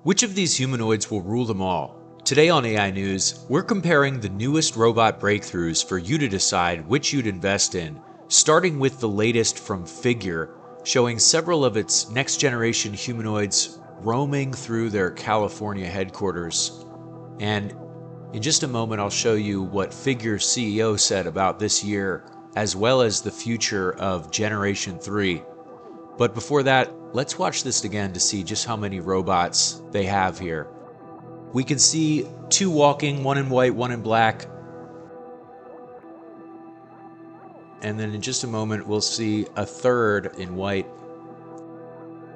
Which of these humanoids will rule them all? Today on AI News, we're comparing the newest robot breakthroughs for you to decide which you'd invest in, starting with the latest from Figure, showing several of its next-generation humanoids roaming through their California headquarters. And in just a moment, I'll show you what Figure's CEO said about this year, as well as the future of Generation 3. But before that, let's watch this again to see just how many robots they have here. We can see two walking, one in white, one in black. And then in just a moment, we'll see a third in white.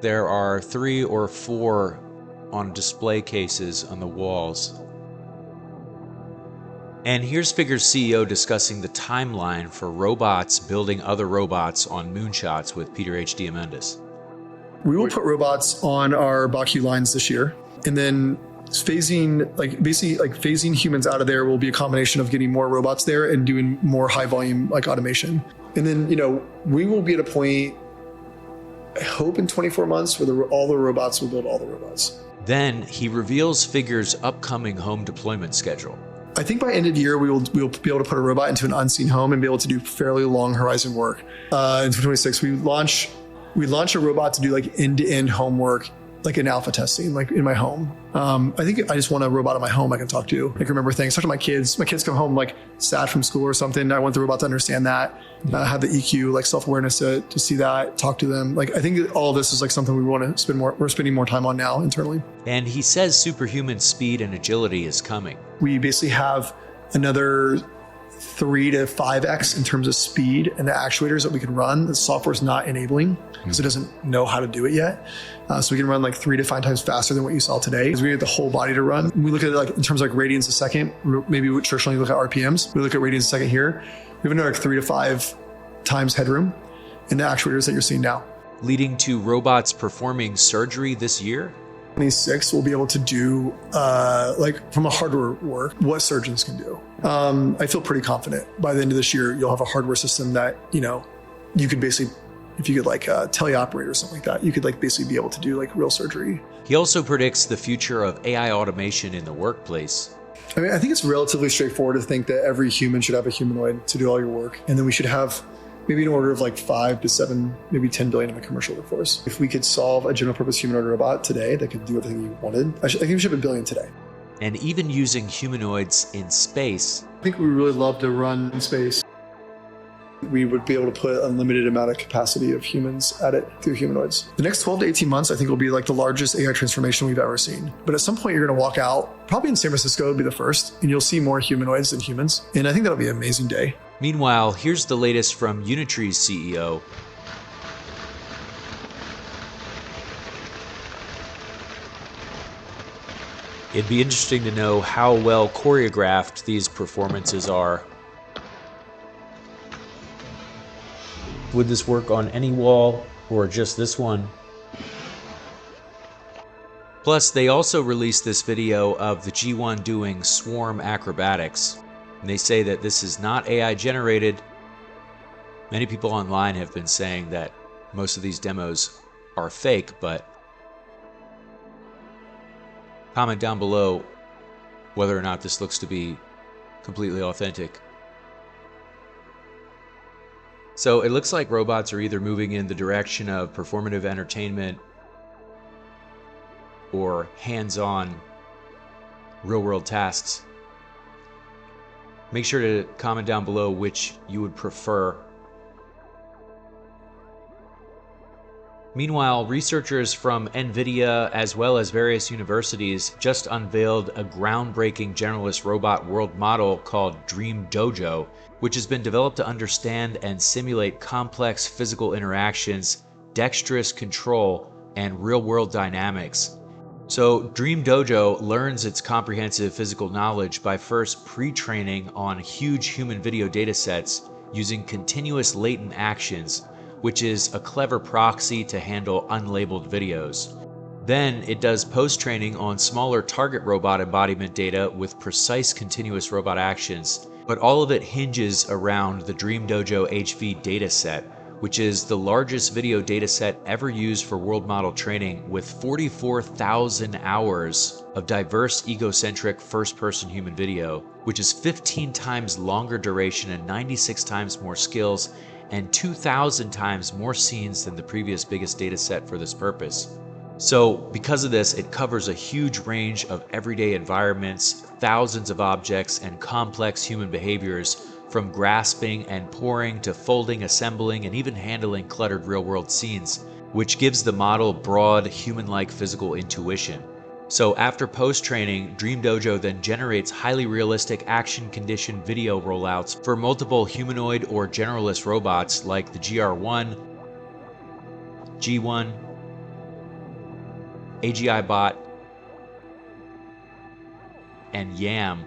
There are 3 or 4 on display cases on the walls. And here's Figure's CEO discussing the timeline for robots building other robots on moonshots with Peter H. Diamandis. We will put robots on our Baku lines this year, and then phasing humans out of there will be a combination of getting more robots there and doing more high volume automation. And then, we will be at a point, I hope in 24 months, where all the robots will build all the robots. Then he reveals Figure's upcoming home deployment schedule. I think by end of year, we will be able to put a robot into an unseen home and be able to do fairly long horizon work. In 2026, we launch a robot to do end-to-end homework, in alpha testing, in my home. I think I just want a robot in my home I can talk to, remember things, talk to my kids. My kids come home sad from school or something. I want the robot to understand that, have the EQ, self-awareness to see that, talk to them. I think all of this is something we're spending more time on now internally. And he says superhuman speed and agility is coming. We basically have another 3 to 5x in terms of speed and the actuators that we can run. The software is not enabling because it doesn't know how to do it yet. So we can run 3 to 5 times faster than what you saw today, because we get the whole body to run. We look at it in terms of radians a second. Maybe we traditionally look at RPMs. We look at radians a second here. We have another 3 to 5 times headroom in the actuators that you're seeing now. Leading to robots performing surgery this year? 2026 we'll be able to do from a hardware work what surgeons can do. I feel pretty confident by the end of this year you'll have a hardware system that you could basically, if you could teleoperate or something like that, you could basically be able to do real surgery. He also predicts the future of AI automation in the workplace. I think it's relatively straightforward to think that every human should have a humanoid to do all your work, and then we should have maybe an order of 5 to 7, maybe 10 billion in the commercial workforce. If we could solve a general purpose humanoid robot today that could do everything you wanted, I think we should have 1 billion today. And even using humanoids in space. I think we really love to run in space. We would be able to put an unlimited amount of capacity of humans at it through humanoids. The next 12 to 18 months, I think, will be the largest AI transformation we've ever seen. But at some point, you're going to walk out, probably in San Francisco would be the first, and you'll see more humanoids than humans. And I think that'll be an amazing day. Meanwhile, here's the latest from Unitree's CEO. It'd be interesting to know how well choreographed these performances are. Would this work on any wall or just this one? Plus, they also released this video of the G1 doing swarm acrobatics. And they say that this is not AI generated. Many people online have been saying that most of these demos are fake, but comment down below whether or not this looks to be completely authentic. So it looks like robots are either moving in the direction of performative entertainment or hands-on real-world tasks. Make sure to comment down below which you would prefer. Meanwhile, researchers from NVIDIA as well as various universities just unveiled a groundbreaking generalist robot world model called DreamDojo, which has been developed to understand and simulate complex physical interactions, dexterous control, and real-world dynamics. So DreamDojo learns its comprehensive physical knowledge by first pre-training on huge human video datasets using continuous latent actions, which is a clever proxy to handle unlabeled videos. Then it does post-training on smaller target robot embodiment data with precise continuous robot actions, but all of it hinges around the DreamDojo HV dataset, which is the largest video dataset ever used for world model training, with 44,000 hours of diverse egocentric first-person human video, which is 15 times longer duration and 96 times more skills and 2,000 times more scenes than the previous biggest dataset for this purpose. So because of this, it covers a huge range of everyday environments, thousands of objects, and complex human behaviors, from grasping and pouring to folding, assembling, and even handling cluttered real-world scenes, which gives the model broad, human-like physical intuition. So after post-training, DreamDojo then generates highly realistic action-conditioned video rollouts for multiple humanoid or generalist robots like the GR1, G1, AGI Bot, and YAM.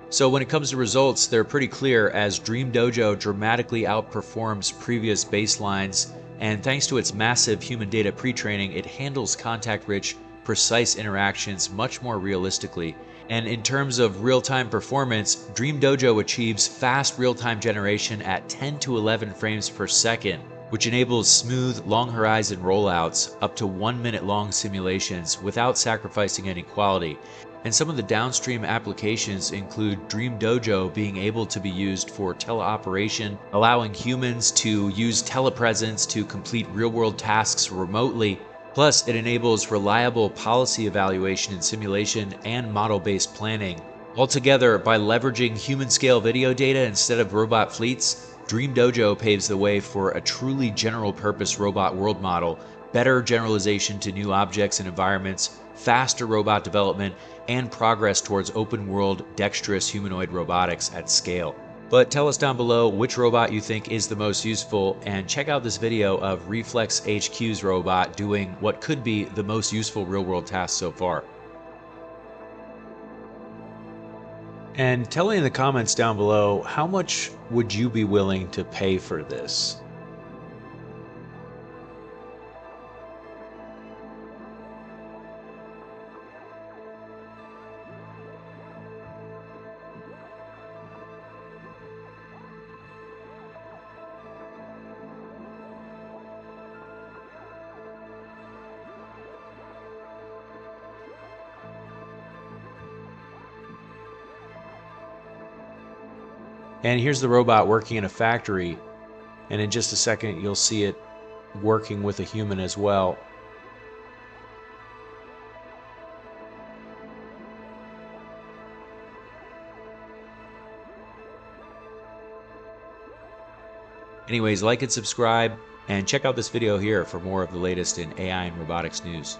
So when it comes to results, they're pretty clear, as DreamDojo dramatically outperforms previous baselines, and thanks to its massive human data pre-training, it handles contact-rich, precise interactions much more realistically. And in terms of real-time performance, DreamDojo achieves fast real-time generation at 10 to 11 frames per second, which enables smooth, long horizon rollouts up to 1 minute long simulations without sacrificing any quality. And some of the downstream applications include DreamDojo being able to be used for teleoperation, allowing humans to use telepresence to complete real-world tasks remotely. Plus, it enables reliable policy evaluation and simulation and model-based planning. Altogether, by leveraging human-scale video data instead of robot fleets, DreamDojo paves the way for a truly general-purpose robot world model, better generalization to new objects and environments, faster robot development, and progress towards open-world, dexterous humanoid robotics at scale. But tell us down below which robot you think is the most useful, and check out this video of Reflex HQ's robot doing what could be the most useful real-world task so far. And tell me in the comments down below, how much would you be willing to pay for this? And here's the robot working in a factory, and in just a second you'll see it working with a human as well. Anyways, like and subscribe, and check out this video here for more of the latest in AI and robotics news.